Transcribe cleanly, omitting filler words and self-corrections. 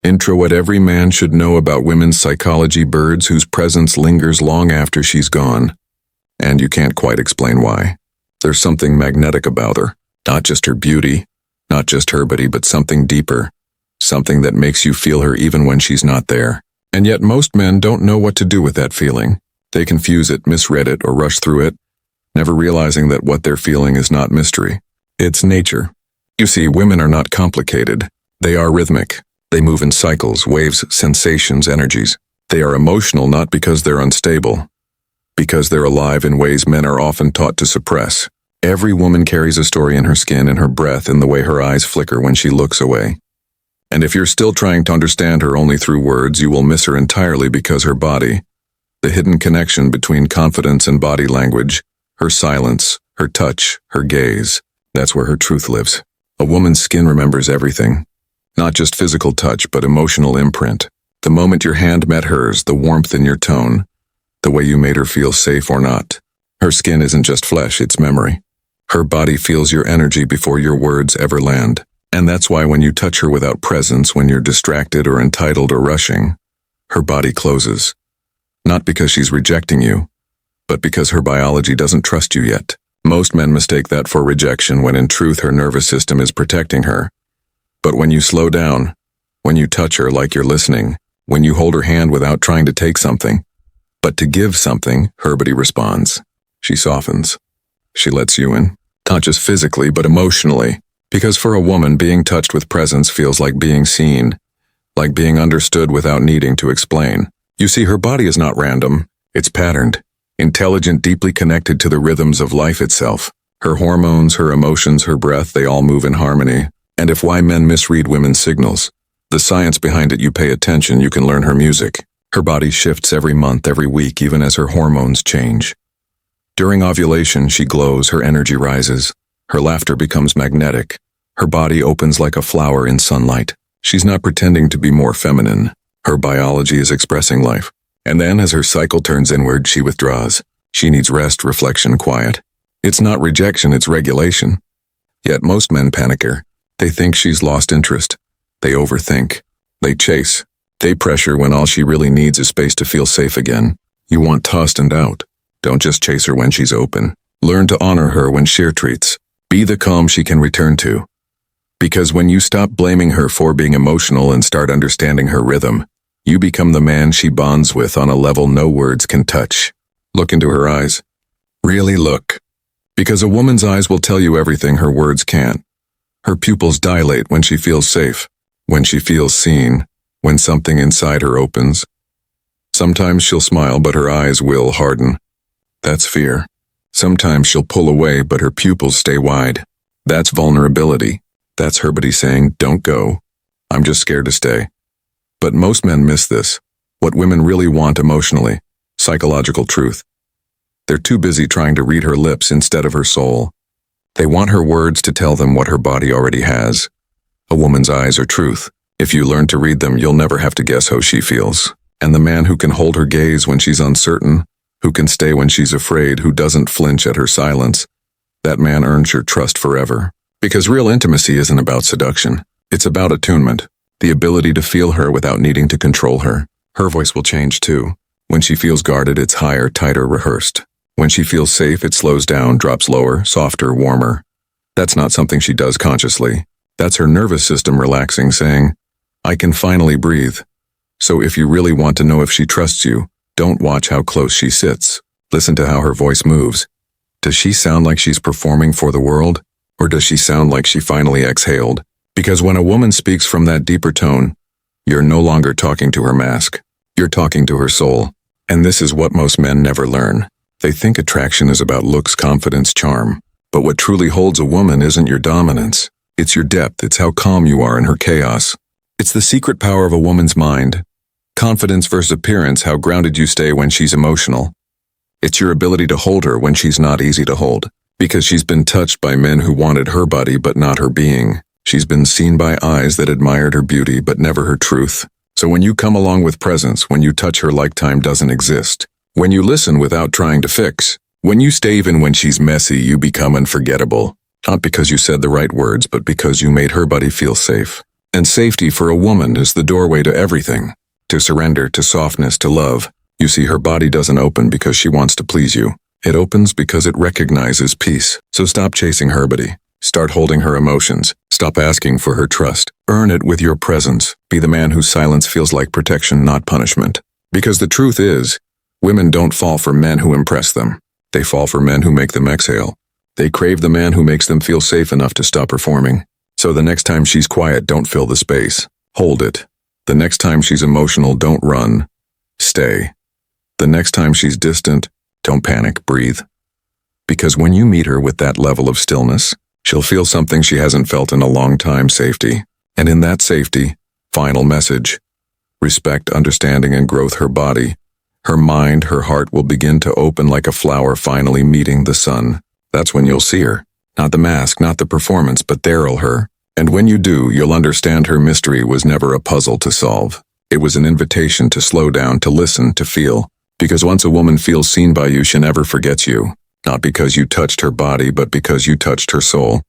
Intro: what every man should know about women's psychology. Birds whose presence lingers long after she's gone. And you can't quite explain why. There's something magnetic about her. Not just her beauty, not just her body, but something deeper. Something that makes you feel her even when she's not there. And yet most men don't know what to do with that feeling. They confuse it, misread it, or rush through it, never realizing that what they're feeling is not mystery. It's nature. You see, women are not complicated. They are rhythmic. They move in cycles, waves, sensations, energies. They are emotional not because they're unstable, because they're alive in ways men are often taught to suppress. Every woman carries a story in her skin, in her breath, in the way her eyes flicker when she looks away. And if you're still trying to understand her only through words, you will miss her entirely, because her body, the hidden connection between confidence and body language, her silence, her touch, her gaze, that's where her truth lives. A woman's skin remembers everything. Not just physical touch, but emotional imprint. The moment your hand met hers, the warmth in your tone, the way you made her feel safe or not. Her skin isn't just flesh, it's memory. Her body feels your energy before your words ever land. And that's why when you touch her without presence, when you're distracted or entitled or rushing, her body closes. Not because she's rejecting you, but because her biology doesn't trust you yet. Most men mistake that for rejection, when in truth her nervous system is protecting her. But when you slow down, when you touch her like you're listening, when you hold her hand without trying to take something, but to give something, her body responds. She softens. She lets you in. Not just physically, but emotionally. Because for a woman, being touched with presence feels like being seen, like being understood without needing to explain. You see, her body is not random. It's patterned, intelligent, deeply connected to the rhythms of life itself. Her hormones, her emotions, her breath, they all move in harmony. And if why men misread women's signals, the science behind it, you pay attention, you can learn her music. Her body shifts every month, every week, even as her hormones change. During ovulation, she glows, her energy rises. Her laughter becomes magnetic. Her body opens like a flower in sunlight. She's not pretending to be more feminine. Her biology is expressing life. And then, as her cycle turns inward, she withdraws. She needs rest, reflection, quiet. It's not rejection, it's regulation. Yet most men panic her. They think she's lost interest. They overthink. They chase. They pressure when all she really needs is space to feel safe again. You want tossed and out. Don't just chase her when she's open. Learn to honor her when she retreats. Be the calm she can return to. Because when you stop blaming her for being emotional and start understanding her rhythm, you become the man she bonds with on a level no words can touch. Look into her eyes. Really look. Because a woman's eyes will tell you everything her words can't. Her pupils dilate when she feels safe, when she feels seen, when something inside her opens. Sometimes she'll smile, but her eyes will harden. That's fear. Sometimes she'll pull away, but her pupils stay wide. That's vulnerability. That's her body saying, don't go. I'm just scared to stay. But most men miss this. What women really want emotionally. Psychological truth. They're too busy trying to read her lips instead of her soul. They want her words to tell them what her body already has. A woman's eyes are truth. If you learn to read them, you'll never have to guess how she feels. And the man who can hold her gaze when she's uncertain, who can stay when she's afraid, who doesn't flinch at her silence, that man earns your trust forever. Because real intimacy isn't about seduction. It's about attunement, the ability to feel her without needing to control her. Her voice will change too. When she feels guarded, it's higher, tighter, rehearsed. When she feels safe, it slows down, drops lower, softer, warmer. That's not something she does consciously. That's her nervous system relaxing, saying, I can finally breathe. So if you really want to know if she trusts you, don't watch how close she sits. Listen to how her voice moves. Does she sound like she's performing for the world? Or does she sound like she finally exhaled? Because when a woman speaks from that deeper tone, you're no longer talking to her mask. You're talking to her soul. And this is what most men never learn. They think attraction is about looks, confidence, charm. But what truly holds a woman isn't your dominance. It's your depth. It's how calm you are in her chaos. It's the secret power of a woman's mind. Confidence versus appearance, how grounded you stay when she's emotional. It's your ability to hold her when she's not easy to hold. Because she's been touched by men who wanted her body but not her being. She's been seen by eyes that admired her beauty but never her truth. So when you come along with presence, when you touch her like time doesn't exist, when you listen without trying to fix, when you stay even when she's messy, you become unforgettable. Not because you said the right words, but because you made her body feel safe. And safety for a woman is the doorway to everything. To surrender, to softness, to love. You see, her body doesn't open because she wants to please you. It opens because it recognizes peace. So stop chasing her body. Start holding her emotions. Stop asking for her trust. Earn it with your presence. Be the man whose silence feels like protection, not punishment. Because the truth is, women don't fall for men who impress them. They fall for men who make them exhale. They crave the man who makes them feel safe enough to stop performing. So the next time she's quiet, don't fill the space. Hold it. The next time she's emotional, don't run. Stay. The next time she's distant, don't panic, breathe. Because when you meet her with that level of stillness, she'll feel something she hasn't felt in a long time, safety. And in that safety, final message, respect, understanding, and growth. Her body, her mind, her heart will begin to open like a flower finally meeting the sun. That's when you'll see her. Not the mask, not the performance, but there'll her. And when you do, you'll understand her mystery was never a puzzle to solve. It was an invitation to slow down, to listen, to feel. Because once a woman feels seen by you, she never forgets you. Not because you touched her body, but because you touched her soul.